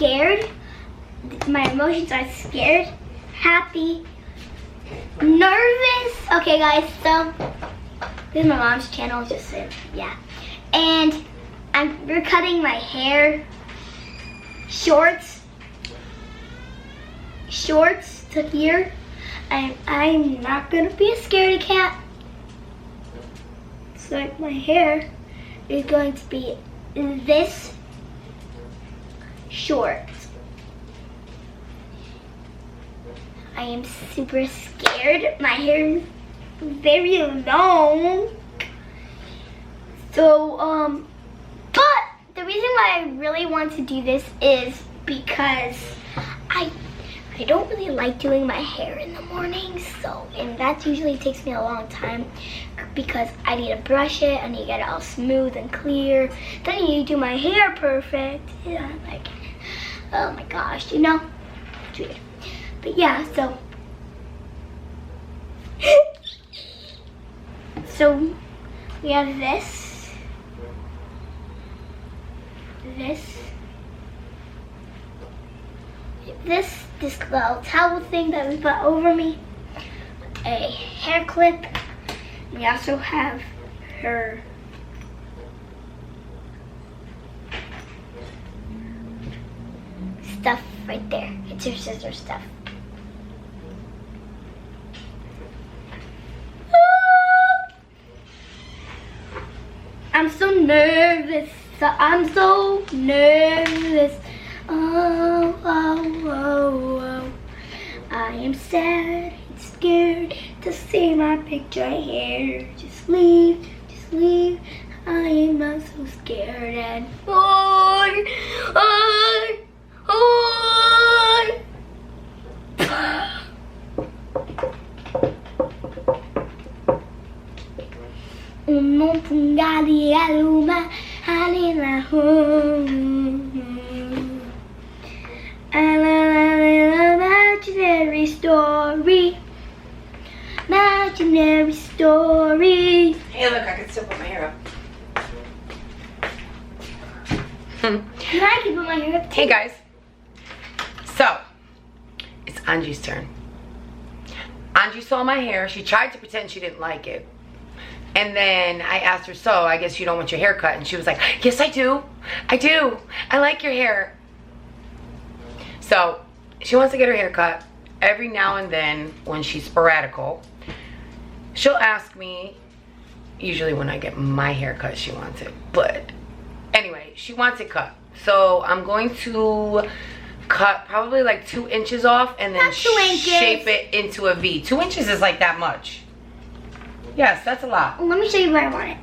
scared. My emotions are scared, happy, nervous. Okay guys, so this is my mom's channel, just so, yeah. And we're cutting my hair shorts to here. And I'm not gonna be a scaredy cat. So my hair is going to be this short. I am super scared. My hair is very long. So, but the reason why I really want to do this is because I don't really like doing my hair in the morning, so, and that usually takes me a long time because I need to brush it, I need to get it all smooth and clear, then I need to do my hair perfect. Yeah, like, oh my gosh, you know, it's weird. But yeah, so we have this, this little towel thing that we put over me, a hair clip. We also have her stuff right there. It's her scissor stuff. I'm so nervous. I'm so nervous. Oh, oh, oh, oh. I am sad and scared to see my picture here. Just leave, just leave. I am not so scared and Un pungali aluma halina imaginary story. Imaginary story. Hey, look, I can still put my hair up. And I can put my hair up too. Hey guys. So, it's Angie's turn. Angie saw my hair. She tried to pretend she didn't like it. And then I asked her, so I guess you don't want your hair cut? And she was like, yes, I do. I do. I like your hair. So she wants to get her hair cut. Every now and then when she's sporadical, she'll ask me, usually when I get my hair cut, she wants it. But anyway, she wants it cut. So I'm going to cut probably like 2 inches off and then shape it into a V. 2 inches is like that much. Yes, that's a lot. Let me show you where I want it.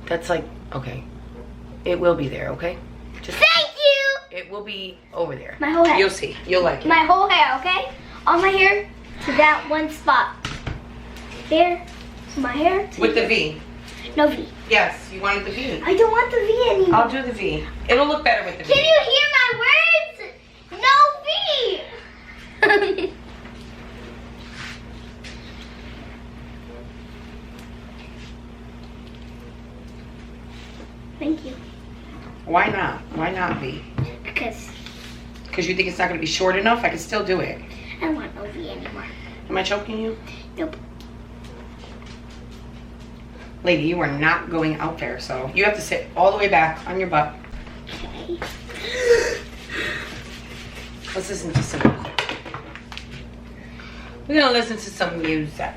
That's like, okay. It will be there, okay? Just, Thank you! it will be over there. My whole head. You'll see. You'll like it. My whole hair, okay? All my hair to that one spot. There, to my hair. To With the V. No V. Yes, you wanted the V. I don't want the V anymore. I'll do the V. It'll look better with the V. Can you hear my words? No V! Thank you. Why not? Why not V? Because Because you think it's not going to be short enough? I can still do it. I don't want no V anymore. Am I choking you? Nope. Lady, you are not going out there, so you have to sit all the way back on your butt. Okay. Let's listen to some music. We're going to listen to some music.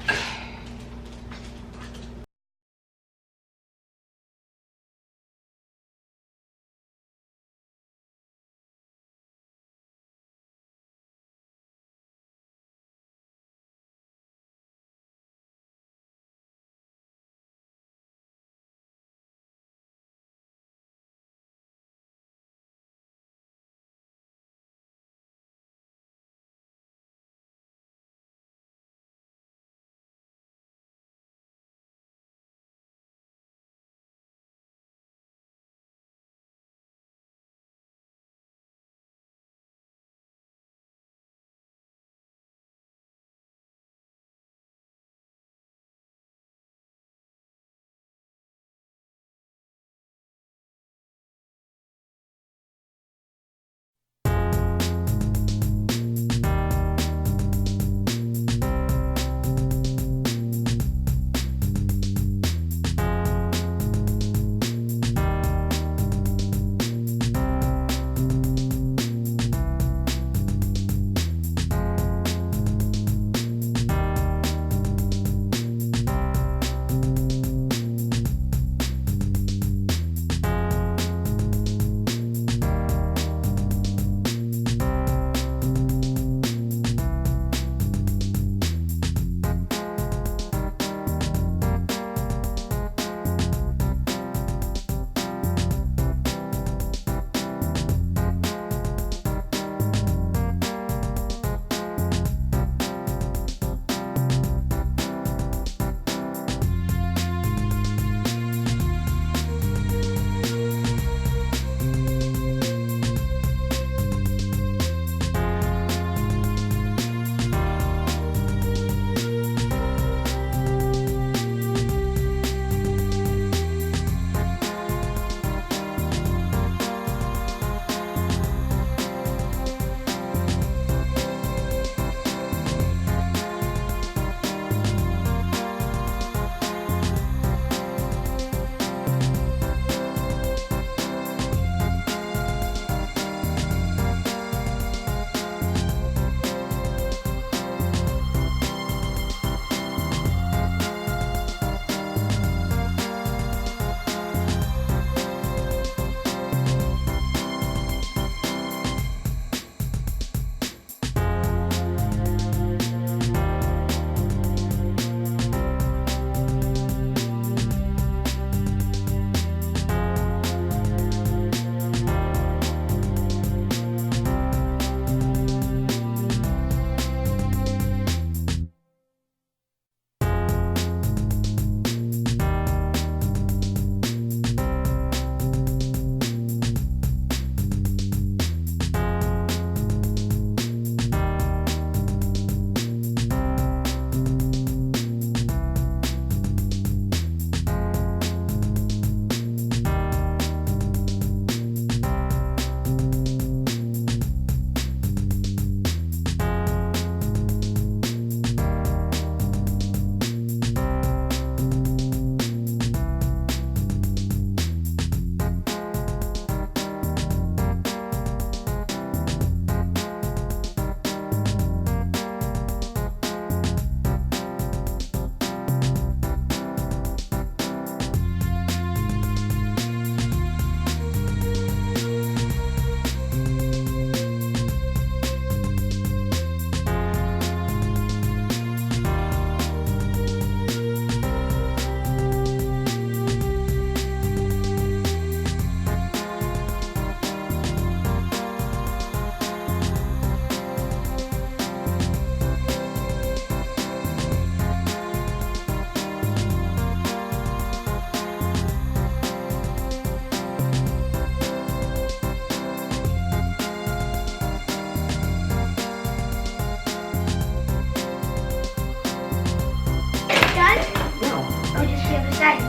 Guys,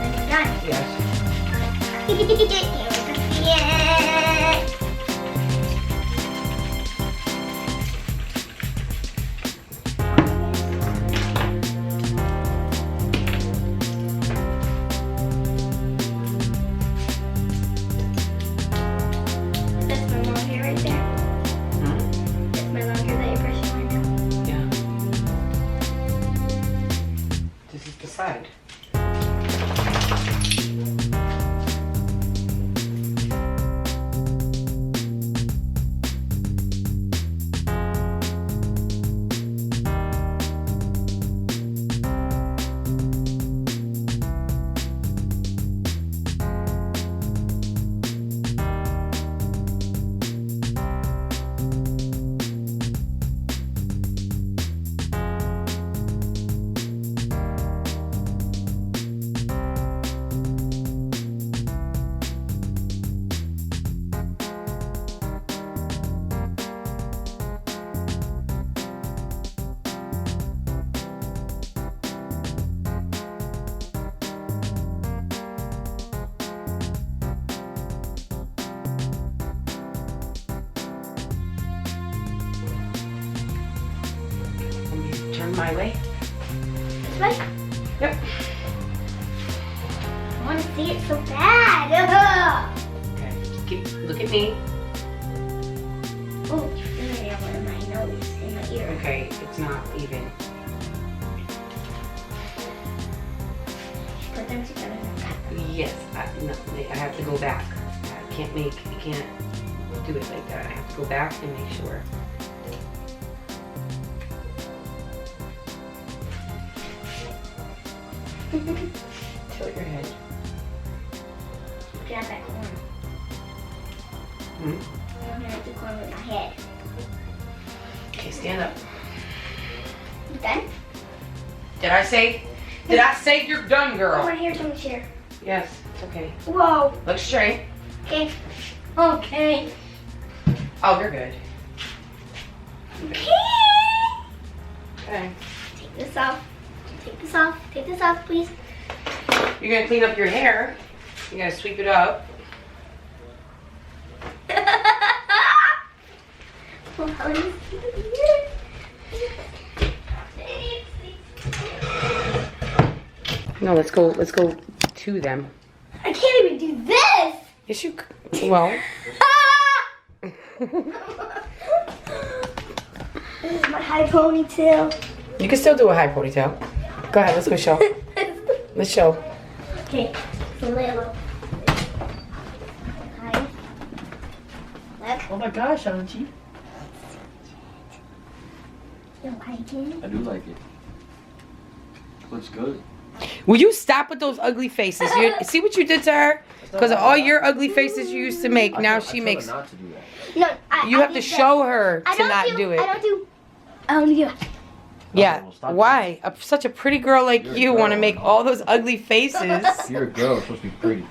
then you're done. Yes. That's my long hair right there. That's my long hair that you're brushing right now. Yeah. This is the side. Turn my way. This way? Yep. I want to see it so bad. Ugh. Okay. Look at me. Oh, your fingernail in my nose, in my ear. Okay, it's not even. Put them together and cut them. Yes, no, I have to go back. I can't do it like that. I have to go back and make sure. Tilt your head. Grab that corn. Hmm? I'm gonna have the corn with my head. Okay, stand up. You done? Did I say you're done, Oh, girl? my hair's on the chair. Yes, it's okay. Whoa. Look straight. Okay. Okay. Oh, you're good. Okay. Okay. Take this off. Take this off. Take this off, please. You're gonna clean up your hair. You're gonna sweep it up. Well, how do you see it? No, let's go to them. I can't even do this. Yes, you. Well. This is my high ponytail. You can still do a high ponytail. Go ahead, let's go show. Let's show. Okay, so little. High. Left. Oh my gosh, Angie. You like it? I do like it. Looks good. Will you stop with those ugly faces? See what you did to her? Because of all your ugly faces you used to make, now she makes. Not to do that. No, You have to show her to not do it. I don't do it. Yeah. Well, stop Why? Such a pretty girl like You're a you want to girl. make all those ugly faces. You're a girl, it's supposed to be pretty.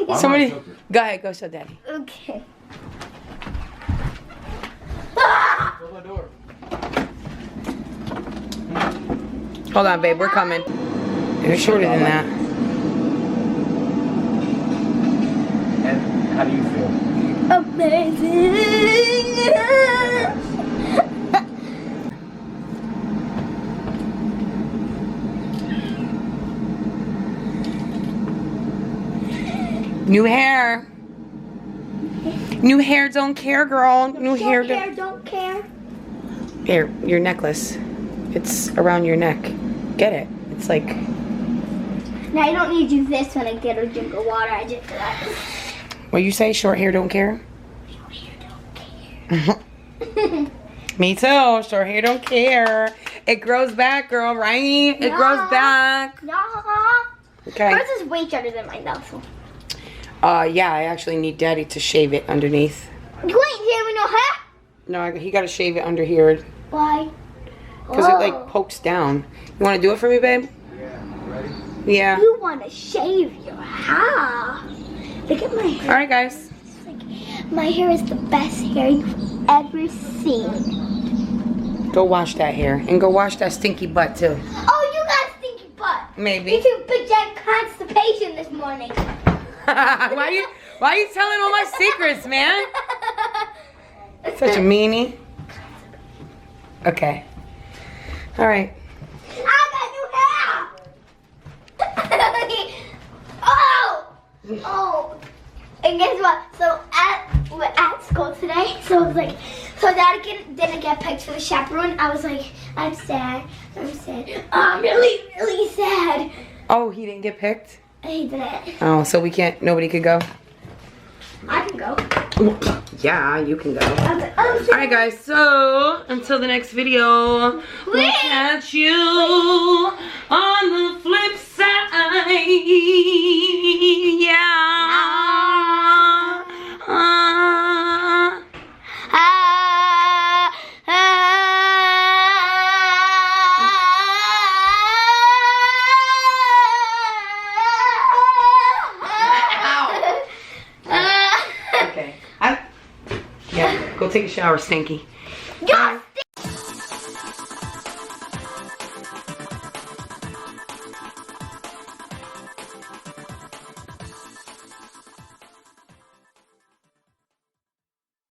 Why Somebody, am I a joker? go ahead, go show daddy. Okay. Close my door. Hold on, babe, we're coming. You're shorter than that. And how do you feel? Amazing. New hair. New hair don't care, girl. New hair Don't care. Here, your necklace. It's around your neck. Get it. It's like. Now I don't need to do this when I get a drink of water. I just that. What you say? Short hair don't care? Me too. Short hair don't care. It grows back, girl, right? It grows back. No. Okay. Yours is way shorter than mine, though. So. Yeah, I actually need daddy to shave it underneath. You ain't having no hair. No, he got to shave it under here Why? because it like pokes down. You want to do it for me, babe? Yeah, ready? Yeah. You want to shave your hair? Look at my hair. All right, guys. It's like, my hair is the best hair you've ever seen. Go wash that hair and go wash that stinky butt too. Oh, you got a stinky butt. Maybe. You two project constipation this morning. Why are you telling all my secrets, man? Such a meanie. Okay. All right. I got new hair. Oh. And guess what? So we're at school today. So I was like, so Dad didn't get picked for the chaperone. I was like, I'm sad. Oh, I'm really, really sad. Oh, he didn't get picked? He didn't. Oh, so nobody could go? I can go. Yeah, you can go. I was like, I'm sad. Alright guys, so until the next video, we'll catch you on the flip side. Yeah. Okay. Yeah, go take a shower, Stinky.